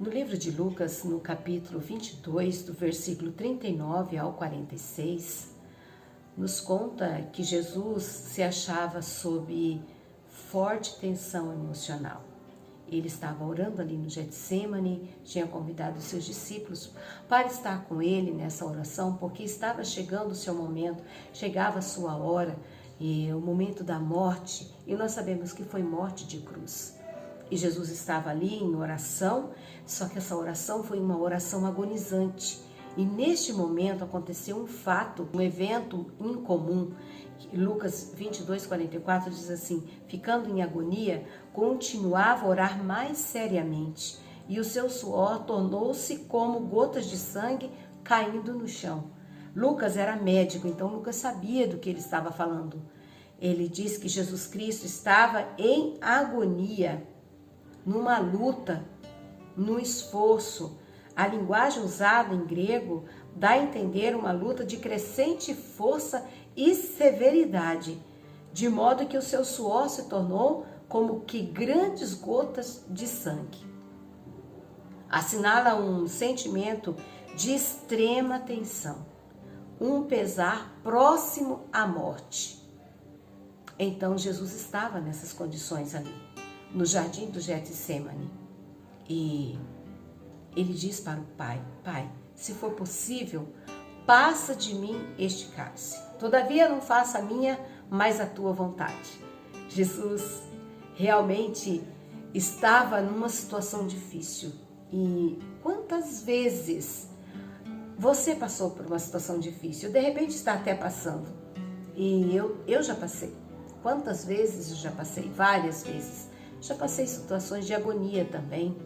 No livro de Lucas, no capítulo 22, do versículo 39 ao 46, nos conta que Jesus se achava sob forte tensão emocional. Ele estava orando ali no Getsêmani, tinha convidado os seus discípulos para estar com ele nessa oração, porque estava chegando o seu momento, chegava a sua hora, e o momento da morte, e nós sabemos que foi morte de cruz. E Jesus estava ali em oração, só que essa oração foi uma oração agonizante. E neste momento aconteceu um fato, um evento incomum. Lucas 22, 44 diz assim: ficando em agonia, continuava a orar mais seriamente, e o seu suor tornou-se como gotas de sangue caindo no chão. Lucas era médico, então Lucas sabia do que ele estava falando. Ele diz que Jesus Cristo estava em agonia, numa luta, num esforço. A linguagem usada em grego dá a entender uma luta de crescente força e severidade, de modo que o seu suor se tornou como que grandes gotas de sangue. Assinala um sentimento de extrema tensão, um pesar próximo à morte. Então Jesus estava nessas condições ali, no jardim do Getsêmani, e ele diz para o Pai: Pai, se for possível, passa de mim este cálice. Todavia não faça a minha, mas a tua vontade. Jesus realmente estava numa situação difícil. E quantas vezes você passou por uma situação difícil? De repente está até passando. E eu já passei. Quantas vezes eu já passei? Várias vezes. Já passei situações de agonia também,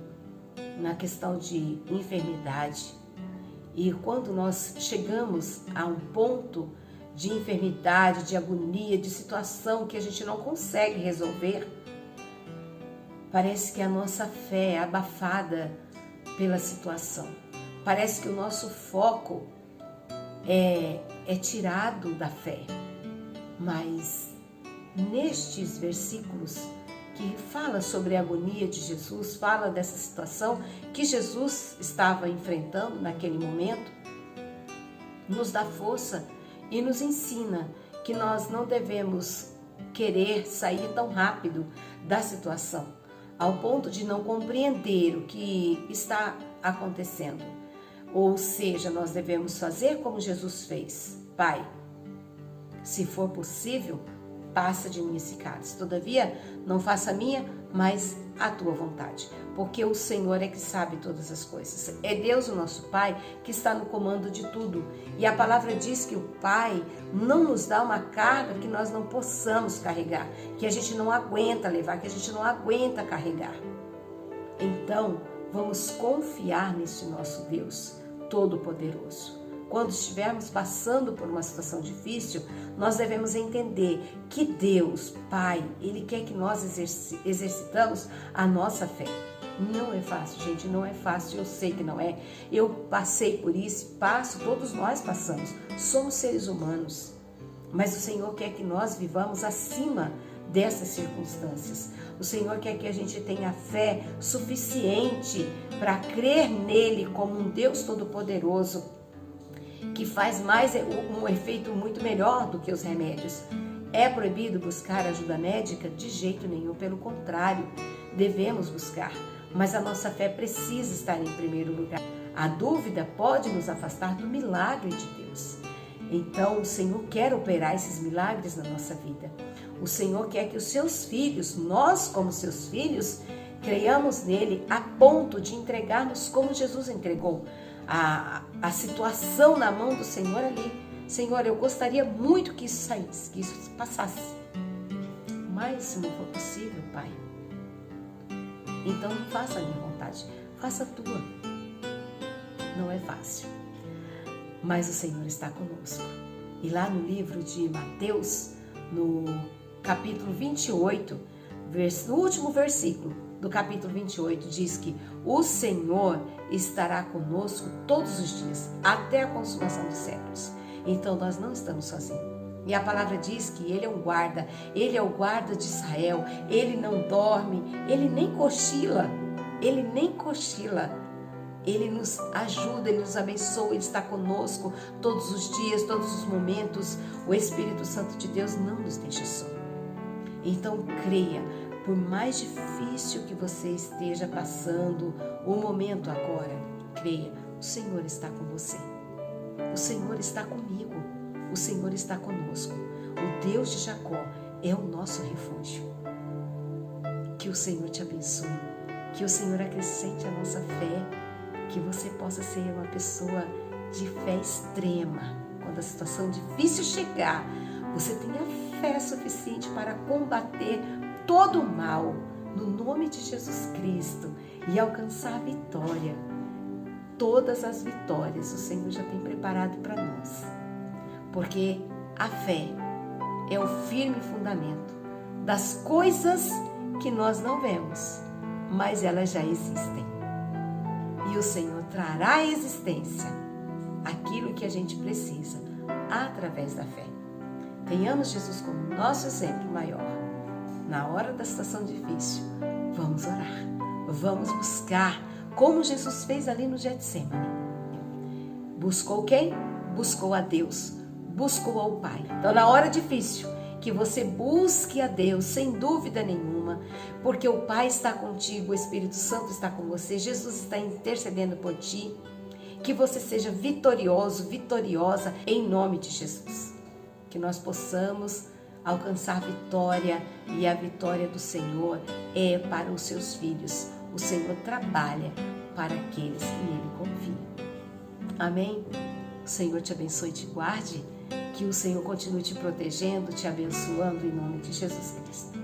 na questão de enfermidade. E quando nós chegamos a um ponto de enfermidade, de agonia, de situação que a gente não consegue resolver, parece que a nossa fé é abafada pela situação. Parece que o nosso foco é tirado da fé. Mas nestes versículos que fala sobre a agonia de Jesus, fala dessa situação que Jesus estava enfrentando naquele momento, nos dá força e nos ensina que nós não devemos querer sair tão rápido da situação, ao ponto de não compreender o que está acontecendo. Ou seja, nós devemos fazer como Jesus fez: Pai, se for possível, passa de mim esse cálice. Todavia, não faça a minha, mas a tua vontade. Porque o Senhor é que sabe todas as coisas. É Deus, o nosso Pai, que está no comando de tudo. E a palavra diz que o Pai não nos dá uma carga que nós não possamos carregar, que a gente não aguenta levar, que a gente não aguenta carregar. Então, vamos confiar nesse nosso Deus Todo-Poderoso. Quando estivermos passando por uma situação difícil, nós devemos entender que Deus, Pai, Ele quer que nós exercitamos a nossa fé. Não é fácil, gente, não é fácil, eu sei que não é. Eu passei por isso, passo, todos nós passamos. Somos seres humanos, mas o Senhor quer que nós vivamos acima dessas circunstâncias. O Senhor quer que a gente tenha fé suficiente para crer nele como um Deus Todo-Poderoso, que faz mais um efeito muito melhor do que os remédios. É proibido buscar ajuda médica? De jeito nenhum, pelo contrário, devemos buscar. Mas a nossa fé precisa estar em primeiro lugar. A dúvida pode nos afastar do milagre de Deus. Então, o Senhor quer operar esses milagres na nossa vida. O Senhor quer que os seus filhos, nós como seus filhos, creiamos nele a ponto de entregarmos como Jesus entregou a situação na mão do Senhor ali. Senhor, eu gostaria muito que isso saísse, que isso passasse. Mas se não for possível, Pai, então não faça a minha vontade, faça a tua. Não é fácil, mas o Senhor está conosco. E lá no livro de Mateus, no capítulo 28, no último versículo do capítulo 28, diz que o Senhor estará conosco todos os dias, até a consumação dos séculos. Então nós não estamos sozinhos. E a palavra diz que Ele é um guarda, Ele é o guarda de Israel, Ele não dorme, Ele nem cochila Ele nos ajuda, Ele nos abençoa, Ele está conosco todos os dias, todos os momentos. O Espírito Santo de Deus não nos deixa só. Então creia, por mais difícil que você esteja passando o momento agora, creia, o Senhor está com você. O Senhor está comigo. O Senhor está conosco. O Deus de Jacó é o nosso refúgio. Que o Senhor te abençoe. Que o Senhor acrescente a nossa fé. Que você possa ser uma pessoa de fé extrema. Quando a situação difícil chegar, você tenha fé suficiente para combater todo o mal no nome de Jesus Cristo e alcançar a vitória. Todas as vitórias o Senhor já tem preparado para nós. Porque a fé é o firme fundamento das coisas que nós não vemos, mas elas já existem. E o Senhor trará à existência aquilo que a gente precisa através da fé. Tenhamos Jesus como nosso exemplo maior. Na hora da situação difícil, vamos orar, vamos buscar, como Jesus fez ali no Getsemane. Buscou quem? Buscou a Deus, buscou ao Pai. Então, na hora difícil, que você busque a Deus, sem dúvida nenhuma, porque o Pai está contigo, o Espírito Santo está com você, Jesus está intercedendo por ti, que você seja vitorioso, vitoriosa, em nome de Jesus. Que nós possamos alcançar vitória, e a vitória do Senhor é para os seus filhos. O Senhor trabalha para aqueles que nele confiam. Amém? O Senhor te abençoe e te guarde. Que o Senhor continue te protegendo, te abençoando em nome de Jesus Cristo.